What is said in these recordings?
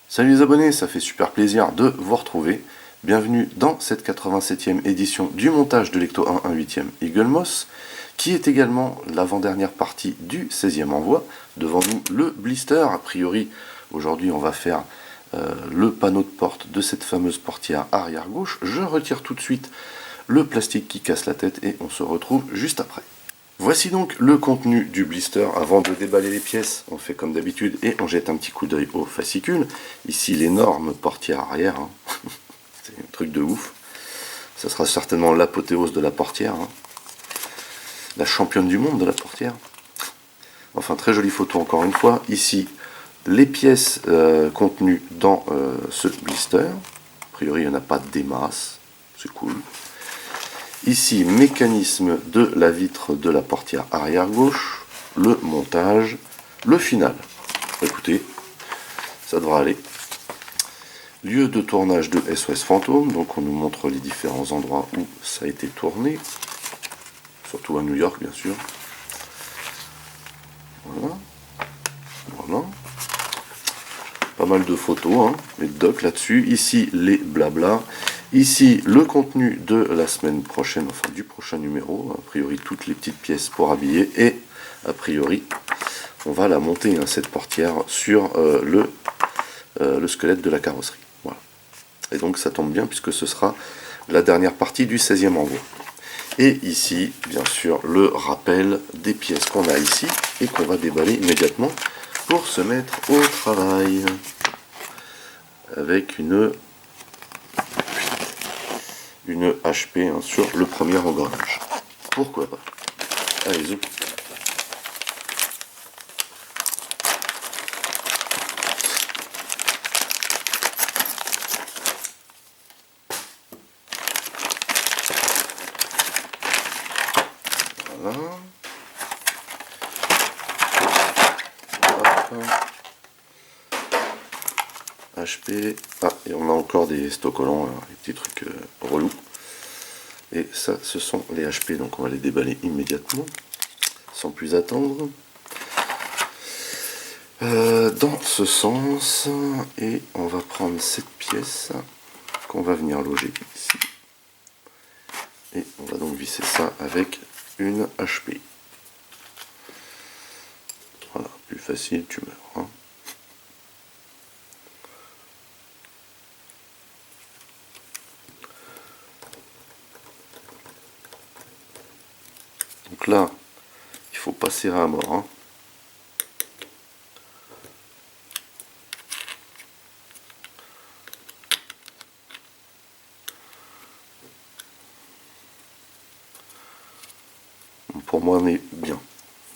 Salut les abonnés, ça fait super plaisir de vous retrouver. Bienvenue dans cette 87e édition du montage de l'Ecto 1 8e Eagle Moss, qui est également l'avant-dernière partie du 16e envoi. Devant nous, le blister. A priori, aujourd'hui, on va faire le panneau de porte de cette fameuse portière arrière gauche. Je retire tout de suite le plastique qui casse la tête et on se retrouve juste après. Voici donc le contenu du blister. Avant de déballer les pièces, on fait comme d'habitude et on jette un petit coup d'œil au fascicule. Ici l'énorme portière arrière, hein. C'est un truc de ouf. Ça sera certainement l'apothéose de la portière, hein. La championne du monde de la portière. Enfin, très jolie photo encore une fois. Ici, les pièces contenues dans ce blister. A priori, il n'y en a pas des masses, c'est cool. Ici, mécanisme de la vitre de la portière arrière gauche, le montage, le final. Écoutez, ça devra aller. Lieu de tournage de SOS Fantôme, donc on nous montre les différents endroits où ça a été tourné, surtout à New York bien sûr. Voilà, voilà. Pas mal de photos, hein, les docs là-dessus. Ici, les blabla. Ici, le contenu de la semaine prochaine, enfin du prochain numéro. A priori, toutes les petites pièces pour habiller. Et, a priori, on va la monter, hein, cette portière, sur le squelette de la carrosserie. Voilà. Et donc, ça tombe bien, puisque ce sera la dernière partie du 16e envoi. Et ici, bien sûr, le rappel des pièces qu'on a ici et qu'on va déballer immédiatement pour se mettre au travail avec une HP, hein, sur le premier engrenage. Pourquoi pas? Allez, zou. Voilà. Hop. HP. Ah, et on a encore des stockcollants, les petits trucs relous. Et ça, ce sont les HP, donc on va les déballer immédiatement, sans plus attendre. Dans ce sens, et on va prendre cette pièce qu'on va venir loger ici. Et on va donc visser ça avec une HP. Voilà, plus facile, tu meurs, hein. Donc là, il faut pas serrer à mort, hein. Pour moi, on est bien,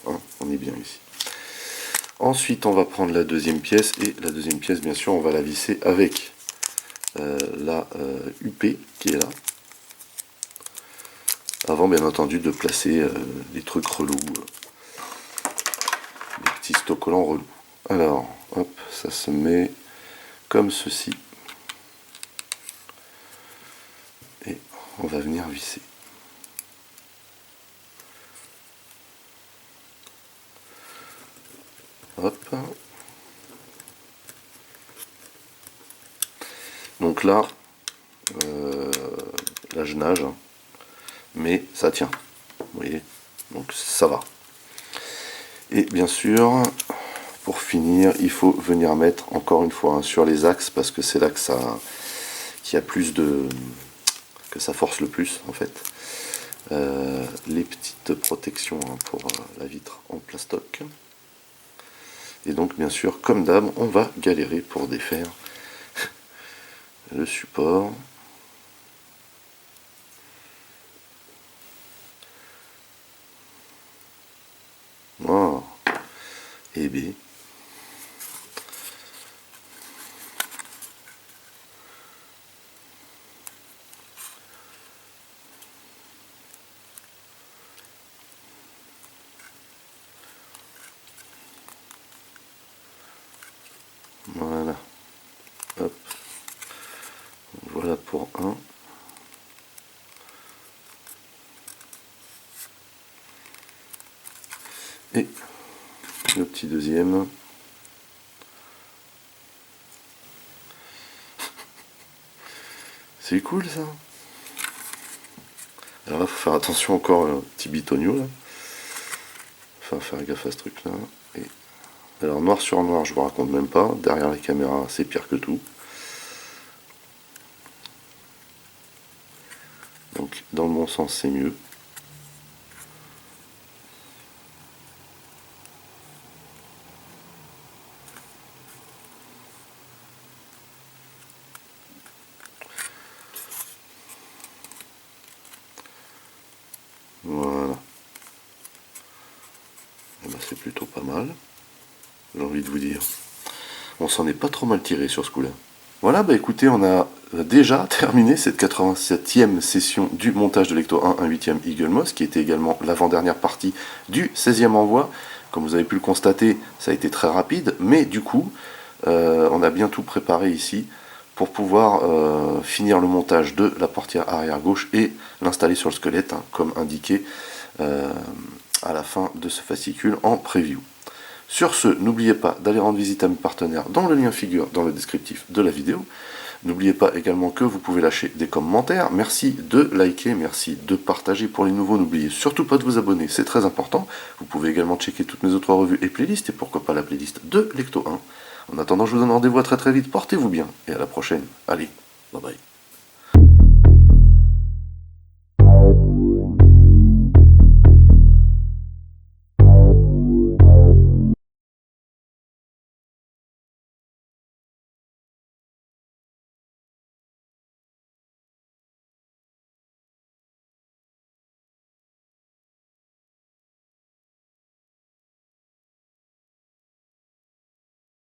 hein, on est bien ici. Ensuite, on va prendre la deuxième pièce, et la deuxième pièce, bien sûr, on va la visser avec la UP qui est là. Avant, bien entendu, de placer les trucs relous, les petits stockcollants relous. Alors, hop, ça se met comme ceci. Et on va venir visser. Hop. Donc là, là je nage, hein, mais ça tient. Vous voyez, donc ça va. Et bien sûr, pour finir, il faut venir mettre encore une fois, hein, sur les axes, parce que c'est là que ça, qu'il y a plus de, que ça force le plus en fait. Les petites protections, hein, pour la vitre en plastoc. Et donc bien sûr, comme d'hab, on va galérer pour défaire le support. Oh. Et B. Voilà. Hop. Voilà pour un. Et le petit deuxième. C'est cool ça. Alors là, faut faire attention encore un petit bitonio là. Enfin, faire gaffe à ce truc là. Et... alors noir sur noir, je vous raconte même pas. Derrière la caméra, c'est pire que tout. Donc dans le bon sens, c'est mieux. Voilà. Et ben, c'est plutôt pas mal. J'ai envie de vous dire. On s'en est pas trop mal tiré sur ce coup-là. Voilà, bah écoutez, on a déjà terminé cette 87e session du montage de Lecto 1 1/8e Eagle Moss, qui était également l'avant-dernière partie du 16e envoi. Comme vous avez pu le constater, ça a été très rapide, mais du coup, on a bien tout préparé ici pour pouvoir finir le montage de la portière arrière gauche et l'installer sur le squelette, hein, comme indiqué à la fin de ce fascicule en preview. Sur ce, n'oubliez pas d'aller rendre visite à mes partenaires dont le lien figure dans le descriptif de la vidéo. N'oubliez pas également que vous pouvez lâcher des commentaires. Merci de liker, merci de partager pour les nouveaux. N'oubliez surtout pas de vous abonner, c'est très important. Vous pouvez également checker toutes mes autres revues et playlists, et pourquoi pas la playlist de Lecto 1. En attendant, je vous donne rendez-vous à très très vite. Portez-vous bien et à la prochaine. Allez, bye bye.